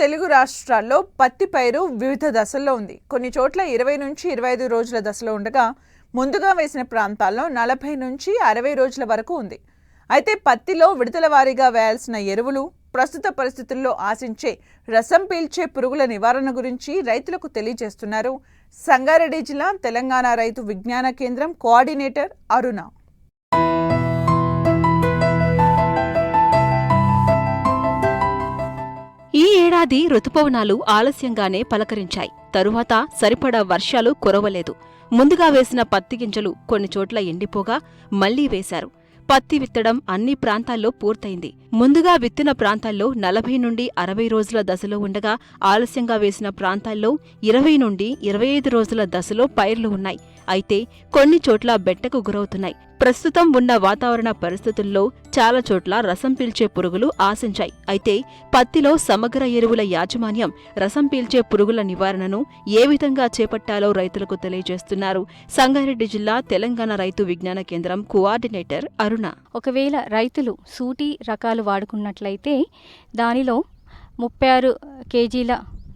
తెలుగు రాష్ట్రాల్లో పత్తి పైరు వివిధ దశల్లో ఉంది. కొన్ని చోట్ల 20 నుంచి 25 రోజుల దశలో ఉండగా ముందుగా వేసిన ప్రాంతాల్లో 40 నుంచి 60 రోజుల వరకు ఉంది. అయితే పత్తిలో విడతల వారీగా వేయాల్సిన ఎరువులు, ప్రస్తుత పరిస్థితుల్లో ఆశించే రసం పీల్చే పురుగుల నివారణ గురించి రైతులకు తెలియజేస్తున్నారు సంగారెడ్డి జిల్లా తెలంగాణ రైతు విజ్ఞాన కేంద్రం కోఆర్డినేటర్ అరుణ. ఈ ఏడాది రుతుపవనాలు ఆలస్యంగానే పలకరించాయి. తరువాత సరిపడా వర్షాలు కురవలేదు. ముందుగా వేసిన పత్తి గింజలు కొన్ని చోట్ల ఎండిపోగా మళ్లీ వేశారు. పత్తి విత్తడం అన్ని ప్రాంతాల్లో పూర్తయింది. ముందుగా విత్తిన ప్రాంతాల్లో 40 నుండి 60 రోజుల దశలో ఉండగా ఆలస్యంగా వేసిన ప్రాంతాల్లో 20 నుండి 25 రోజుల దశలో పైర్లు ఉన్నాయి. అయితే కొన్ని చోట్ల బెట్టకు గురవుతున్నాయి. ప్రస్తుతం ఉన్న వాతావరణ పరిస్థితుల్లో చాలా చోట్ల రసం పీల్చే పురుగులు ఆశించాయి. అయితే పత్తిలో సమగ్ర ఎరువుల యాజమాన్యం, రసం పీల్చే పురుగుల నివారణను ఏ విధంగా చేపట్టాలో రైతులకు తెలియజేస్తున్నారు సంగారెడ్డి జిల్లా తెలంగాణ రైతు విజ్ఞాన కేంద్రం కోఆర్డినేటర్ అరుణ. ఒకవేళ రైతులు సూటి రకాలు వాడుకున్నట్లయితే దానిలో 36 కేజీల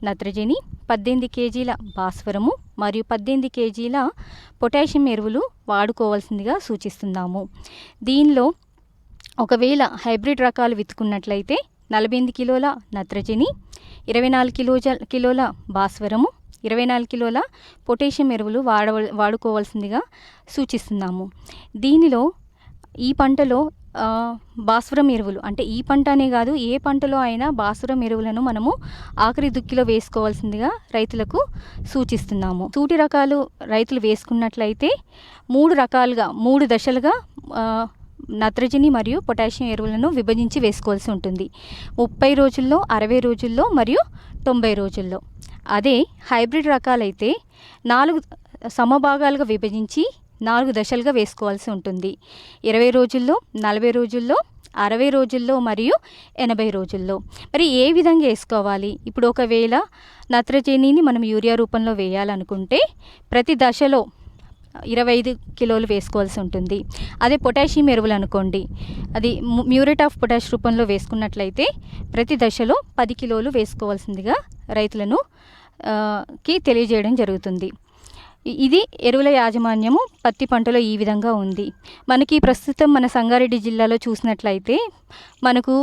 నత్రజని, 18 కేజీల భాస్వరము మరియు 18 కేజీల పొటాషియం ఎరువులు వాడుకోవాల్సిందిగా సూచిస్తున్నాము. దీనిలో ఒకవేళ హైబ్రిడ్ రకాలు విత్తుకున్నట్లయితే 48 కిలోల నత్రజని, 24 కిలోల భాస్వరము, 24 కిలోల పొటాషియం ఎరువులు వాడుకోవాల్సిందిగా సూచిస్తున్నాము. దీనిలో ఈ పంటలో భాస్వరం ఎరువులు అంటే ఈ పంట అనే కాదు, ఏ పంటలో అయినా భాస్వరం ఎరువులను మనము ఆఖరి దుక్కిలో వేసుకోవాల్సిందిగా రైతులకు సూచిస్తున్నాము. సూటి రకాలు రైతులు వేసుకున్నట్లయితే 3 దశలుగా నత్రజని మరియు పొటాషియం ఎరువులను విభజించి వేసుకోవాల్సి ఉంటుంది. 30 రోజుల్లో, 60 రోజుల్లో మరియు 90 రోజుల్లో. అదే హైబ్రిడ్ రకాలైతే 4 సమభాగాలుగా విభజించి 4 దశలుగా వేసుకోవాల్సి ఉంటుంది. 20 రోజుల్లో, 40 రోజుల్లో, 60 రోజుల్లో మరియు 80 రోజుల్లో. మరి ఏ విధంగా వేసుకోవాలి? ఇప్పుడు ఒకవేళ నత్రజనిని మనం యూరియా రూపంలో వేయాలనుకుంటే ప్రతి దశలో 25 కిలోలు వేసుకోవాల్సి ఉంటుంది. అదే పొటాషియం ఎరువులు అనుకోండి, అది మ్యూరేట్ ఆఫ్ పొటాష్ రూపంలో వేసుకున్నట్లయితే ప్రతి దశలో 10 కిలోలు వేసుకోవాల్సిందిగా రైతులను కి తెలియజేయడం జరుగుతుంది. ఇది ఎరువుల యాజమాన్యము పత్తి పంటలో ఈ విధంగా ఉంది. మనకి ప్రస్తుతం మన సంగారెడ్డి జిల్లాలో చూసినట్లయితే మనకు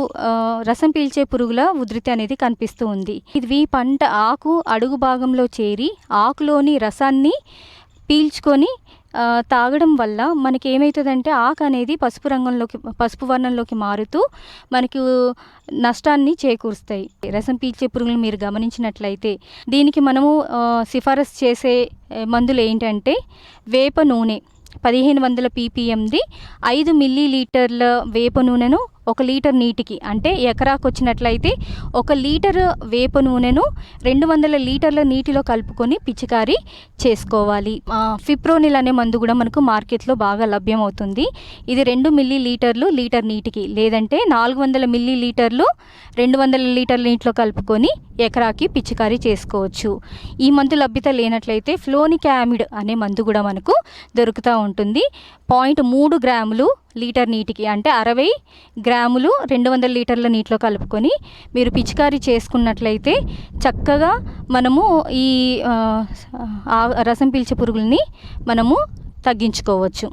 రసం పీల్చే పురుగుల ఉధృతి అనేది కనిపిస్తూ ఉంది. ఇది పంట ఆకు అడుగు భాగంలో చేరి ఆకులోని రసాన్ని పీల్చుకొని తాగడం వల్ల మనకి ఏమవుతుందంటే ఆకు అనేది పసుపు వర్ణంలోకి మారుతూ మనకు నష్టాన్ని చేకూరుస్తాయి. రసం పీల్చే పురుగులు మీరు గమనించినట్లయితే దీనికి మనము సిఫారసు చేసే మందులు ఏంటంటే వేప నూనె 1500 ppmది 5 మిల్లీలీటర్ల వేప నూనెను 1 లీటర్ నీటికి, అంటే ఎకరాకు వచ్చినట్లయితే 1 లీటర్ వేప నూనెను 200 లీటర్ల నీటిలో కలుపుకొని పిచికారీ చేసుకోవాలి. ఫిప్రోనిల్ అనే మందు కూడా మనకు మార్కెట్లో బాగా లభ్యమవుతుంది. ఇది 2 మిల్లీలీటర్లు లీటర్ నీటికి, లేదంటే 400 మిల్లీలీటర్లు 200 లీటర్ల నీటిలో కలుపుకొని ఎకరాకి పిచికారీ చేసుకోవచ్చు. ఈ మందు లభ్యత లేనట్లయితే ఫ్లోనిక్ యామిడ్ అనే మందు కూడా మనకు దొరుకుతూ ఉంటుంది. 0.3 గ్రాములు లీటర్ నీటికి, అంటే 60 గ్రాములు 200 లీటర్ల నీటిలో కలుపుకొని మీరు పిచికారీ చేసుకున్నట్లయితే చక్కగా మనము ఈ రసం పీల్చే పురుగుల్ని మనము తగ్గించుకోవచ్చు.